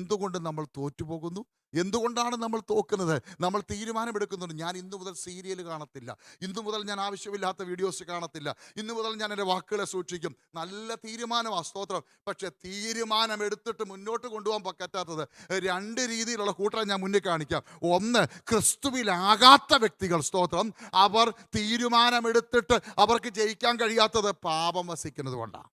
എന്തുകൊണ്ട് നമ്മൾ തോറ്റുപോകുന്നു? എന്തുകൊണ്ടാണ് നമ്മൾ തോക്കുന്നത്? നമ്മൾ തീരുമാനമെടുക്കുന്നുണ്ട്, ഞാൻ ഇന്നു മുതൽ സീരിയൽ കാണത്തില്ല, ഇന്നു മുതൽ ഞാൻ ആവശ്യമില്ലാത്ത വീഡിയോസ് കാണത്തില്ല, ഇന്നു മുതൽ ഞാൻ എൻ്റെ വാക്കുകളെ സൂക്ഷിക്കും. നല്ല തീരുമാനമാണ്, സ്തോത്രം. പക്ഷെ തീരുമാനമെടുത്തിട്ട് മുന്നോട്ട് കൊണ്ടുപോകാൻ പറ്റാത്തത് രണ്ട് രീതിയിലുള്ള കൂട്ടരെ ഞാൻ മുന്നിൽ കാണിക്കാം. ഒന്ന്, ക്രിസ്തുവിലാകാത്ത വ്യക്തികൾ, സ്തോത്രം. അവർ തീരുമാനമെടുത്തിട്ട് അവർക്ക് ജയിക്കാൻ കഴിയാത്തത് പാപം വസിക്കുന്നത് കൊണ്ടാണ്.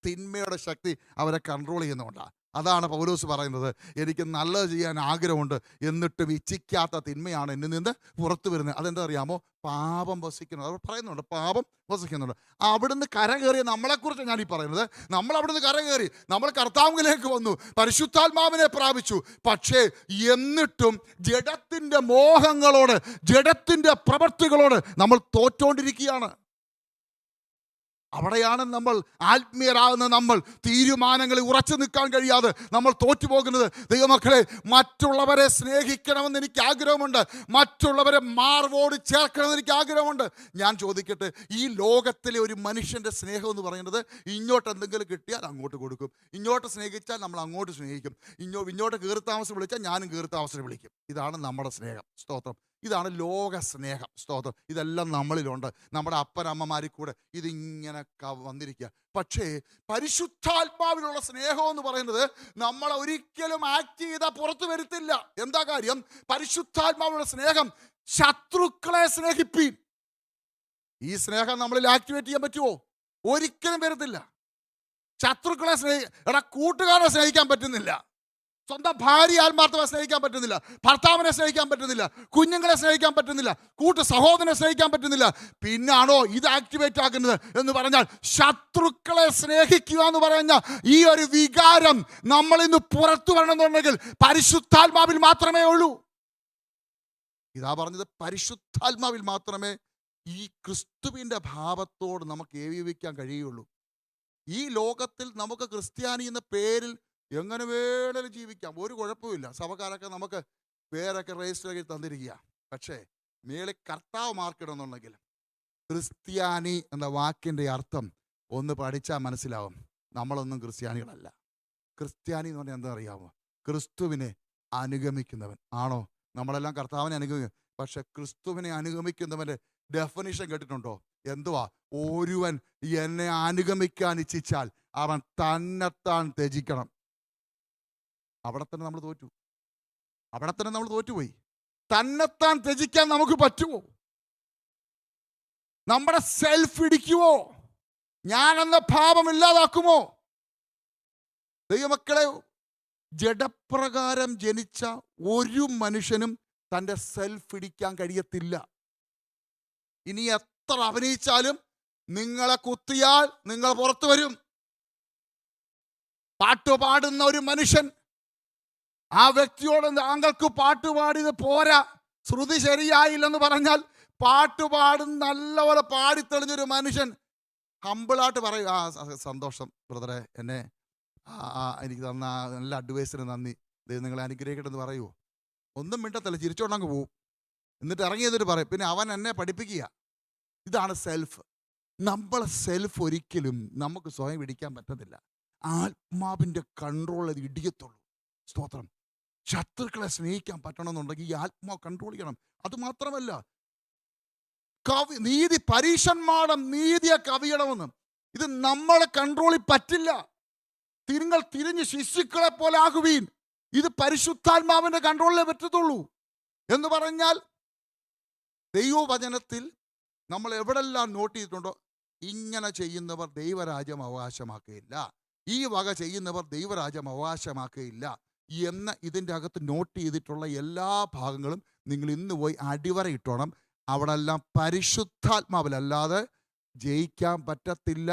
തിന്മയുടെ ശക്തി അവരെ കൺട്രോൾ ചെയ്യുന്നതുകൊണ്ടാണ്. അതാണ് പൗലോസ് പറയുന്നത്, എനിക്ക് നല്ലത് ചെയ്യാൻ ആഗ്രഹമുണ്ട്, എന്നിട്ടും ഇച്ഛിക്കാത്ത തിന്മയാണ് എന്നിൽ നിന്ന് പുറത്തു വരുന്നത്. അതെന്താ അറിയാമോ? പാപം വസിക്കുന്നത്. അവർ പറയുന്നുണ്ട്, പാപം വസിക്കുന്നുണ്ട്. അവിടുന്ന് കരകയറിയ നമ്മളെക്കുറിച്ച് ഞാൻ ഈ പറയുന്നത്. നമ്മൾ അവിടുന്ന് കരകയറി, നമ്മൾ കർത്താവിലേക്ക് വന്നു, പരിശുദ്ധാത്മാവിനെ പ്രാപിച്ചു. പക്ഷേ എന്നിട്ടും ജഡത്തിൻ്റെ മോഹങ്ങളോട്, ജഡത്തിൻ്റെ പ്രവൃത്തികളോട് നമ്മൾ തോറ്റോണ്ടിരിക്കുകയാണ്. അവിടെയാണ് നമ്മൾ ആത്മീയരാകുന്ന നമ്മൾ തീരുമാനങ്ങളിൽ ഉറച്ചു നിൽക്കാൻ കഴിയാതെ നമ്മൾ തോറ്റുപോകുന്നത്. ദൈവമക്കളെ, മറ്റുള്ളവരെ സ്നേഹിക്കണമെന്ന് എനിക്ക് ആഗ്രഹമുണ്ട്, മറ്റുള്ളവരെ മാർവോട് ചേർക്കണമെന്ന് എനിക്ക് ആഗ്രഹമുണ്ട്. ഞാൻ ചോദിക്കട്ടെ, ഈ ലോകത്തിലെ ഒരു മനുഷ്യൻ്റെ സ്നേഹം എന്ന് പറയുന്നത്, ഇങ്ങോട്ട് എന്തെങ്കിലും കിട്ടിയാൽ അങ്ങോട്ട് കൊടുക്കും, ഇങ്ങോട്ട് സ്നേഹിച്ചാൽ നമ്മൾ അങ്ങോട്ട് സ്നേഹിക്കും, ഇങ്ങോട്ട് കീർത്താമസം വിളിച്ചാൽ ഞാനും കീർത്താമസം വിളിക്കും. ഇതാണ് നമ്മുടെ സ്നേഹം, സ്തോത്രം. ഇതാണ് ലോക സ്നേഹം, സ്തോത്രം. ഇതെല്ലാം നമ്മളിലുണ്ട്, നമ്മുടെ അപ്പനമ്മമാരിൽ കൂടെ ഇതിങ്ങനെ വന്നിരിക്കുക. പക്ഷേ പരിശുദ്ധാത്മാവിലുള്ള സ്നേഹം എന്ന് പറയുന്നത് നമ്മളെ ഒരിക്കലും ആക്ട് ചെയ്താൽ പുറത്തു വരുത്തില്ല. എന്താ കാര്യം? പരിശുദ്ധാത്മാവിലുള്ള സ്നേഹം ശത്രുക്കളെ സ്നേഹിപ്പീൻ. ഈ സ്നേഹം നമ്മളിൽ ആക്ടിവേറ്റ് ചെയ്യാൻ പറ്റുമോ? ഒരിക്കലും വരത്തില്ല. ശത്രുക്കളെ കൂട്ടുകാരെ സ്നേഹിക്കാൻ പറ്റുന്നില്ല, സ്വന്തം ഭാര്യ ആത്മാർത്ഥമായി സ്നേഹിക്കാൻ പറ്റുന്നില്ല, ഭർത്താവിനെ സ്നേഹിക്കാൻ പറ്റുന്നില്ല, കുഞ്ഞുങ്ങളെ സ്നേഹിക്കാൻ പറ്റുന്നില്ല, കൂട്ടു സഹോദരനെ സ്നേഹിക്കാൻ പറ്റുന്നില്ല. പിന്നാണോ ഇത് ആക്ടിവേറ്റ് ആക്കുന്നത് എന്ന് പറഞ്ഞാൽ, ശത്രുക്കളെ സ്നേഹിക്കുക എന്ന് പറഞ്ഞാൽ ഈ ഒരു വികാരം നമ്മൾ ഇന്ന് പുറത്തു വരണമെന്നുണ്ടെങ്കിൽ പരിശുദ്ധാത്മാവിൽ മാത്രമേ ഉള്ളൂ. ഇതാ പറഞ്ഞത്, പരിശുദ്ധാത്മാവിൽ മാത്രമേ ഈ ക്രിസ്തുവിൻ്റെ ഭാവത്തോട് നമുക്ക് ഏകീഭവിക്കാൻ കഴിയുള്ളൂ. ഈ ലോകത്തിൽ നമുക്ക് ക്രിസ്ത്യാനി എന്ന പേരിൽ എങ്ങനെ വേണേലും ജീവിക്കാം, ഒരു കുഴപ്പമില്ല. സഭക്കാരൊക്കെ നമുക്ക് പേരൊക്കെ രജിസ്റ്റർ ചെയ്ത് തന്നിരിക്കുക. പക്ഷേ മേളിൽ കർത്താവ് മാർക്കിടുന്നുണ്ടെങ്കിൽ ക്രിസ്ത്യാനി എന്ന വാക്കിൻ്റെ അർത്ഥം ഒന്ന് പഠിച്ചാൽ മനസ്സിലാവും. നമ്മളൊന്നും ക്രിസ്ത്യാനികളല്ല. ക്രിസ്ത്യാനി എന്ന് പറഞ്ഞാൽ എന്താ അറിയാമോ? ക്രിസ്തുവിനെ അനുഗമിക്കുന്നവൻ. ആണോ? നമ്മളെല്ലാം കർത്താവിനെ അനുഗമിക്കും. പക്ഷെ ക്രിസ്തുവിനെ അനുഗമിക്കുന്നവൻ്റെ ഡെഫിനിഷൻ കേട്ടിട്ടുണ്ടോ? എന്തുവാ? ഒരുവൻ എന്നെ അനുഗമിക്കാൻ ഇച്ഛിച്ചാൽ അവൻ തന്നെത്താൻ ത്യജിക്കണം. അവിടെ തന്നെ നമ്മൾ തോറ്റു. അവിടെ തന്നെ നമ്മൾ തോറ്റുപോയി. തന്നെത്താൻ ത്യജിക്കാൻ നമുക്ക് പറ്റുമോ? നമ്മുടെ സെൽഫ് ഇടിക്കുമോ? ഞാനെന്ന ഭാവം ഇല്ലാതാക്കുമോ? ദൈവമക്കളെ, ജഡപ്രകാരം ജനിച്ച ഒരു മനുഷ്യനും തൻ്റെ സെൽഫ് ഇടിക്കാൻ കഴിയത്തില്ല. ഇനി എത്ര അഭിനയിച്ചാലും നിങ്ങളെ കുത്തിയാൽ നിങ്ങൾ പുറത്തു വരും. പാട്ടുപാടുന്ന ഒരു മനുഷ്യൻ, ആ വ്യക്തിയോട് താങ്കൾക്ക് പാട്ടുപാടിയത് പോരാ, ശ്രുതി ശരിയായില്ലെന്ന് പറഞ്ഞാൽ, പാട്ടുപാടുന്ന നല്ലപോലെ പാടിത്തെളിഞ്ഞൊരു മനുഷ്യൻ ഹമ്പിളായിട്ട് പറയും, ആ സന്തോഷം ബ്രദറെ, എന്നെ എനിക്ക് തന്ന നല്ല അഡ്വൈസിന് നന്ദി, ദൈവം നിങ്ങളെ അനുഗ്രഹിക്കട്ടെ എന്ന് പറയുമോ? ഒന്നും മിണ്ടത്തില്ല, ചിരിച്ചോണ്ടങ്ങ് പോവും. എന്നിട്ട് ഇറങ്ങിയതിട്ട് പറയും, പിന്നെ അവൻ എന്നെ പഠിപ്പിക്കുക. ഇതാണ് സെൽഫ്. നമ്മളെ സെൽഫ് ഒരിക്കലും നമുക്ക് സ്വയം ഇടിക്കാൻ പറ്റത്തില്ല. ആത്മാവിൻ്റെ കൺട്രോൾ അത് ഇടിയത്തുള്ളൂ. സ്തോത്രം. ശത്രുക്കളെ സ്നേഹിക്കാൻ പറ്റണമെന്നുണ്ടെങ്കിൽ ഈ ആത്മാവ് കൺട്രോൾ ചെയ്യണം. അതുമാത്രമല്ല, നീതി പരീശന്മാരുടെ നീതിയെ കവിയണമെന്ന്, ഇത് നമ്മളെ കൺട്രോളിൽ പറ്റില്ല. നിങ്ങൾ തിരിഞ്ഞ് ശിശുക്കളെ പോലെ ആകുവീൻ, ഇത് പരിശുദ്ധാത്മാവിൻ്റെ കൺട്രോളിലേ പറ്റത്തുള്ളൂ. എന്ന് പറഞ്ഞാൽ ദൈവവചനത്തിൽ നമ്മൾ എവിടെല്ലാം നോട്ട് ചെയ്തിട്ടുണ്ടോ, ഇങ്ങനെ ചെയ്യുന്നവർ ദൈവരാജ്യം അവകാശമാക്കുകയില്ല, ഈ വക ചെയ്യുന്നവർ ദൈവരാജ്യം അവകാശമാക്കുകയില്ല എന്ന് ഇതിൻ്റെ അകത്ത് നോട്ട് ചെയ്തിട്ടുള്ള എല്ലാ ഭാഗങ്ങളും നിങ്ങൾ ഇന്ന് പോയി അടിവരയിട്ടോണം. അവിടെ എല്ലാം പരിശുദ്ധാത്മാവിലല്ലാതെ ജയിക്കാൻ പറ്റത്തില്ല.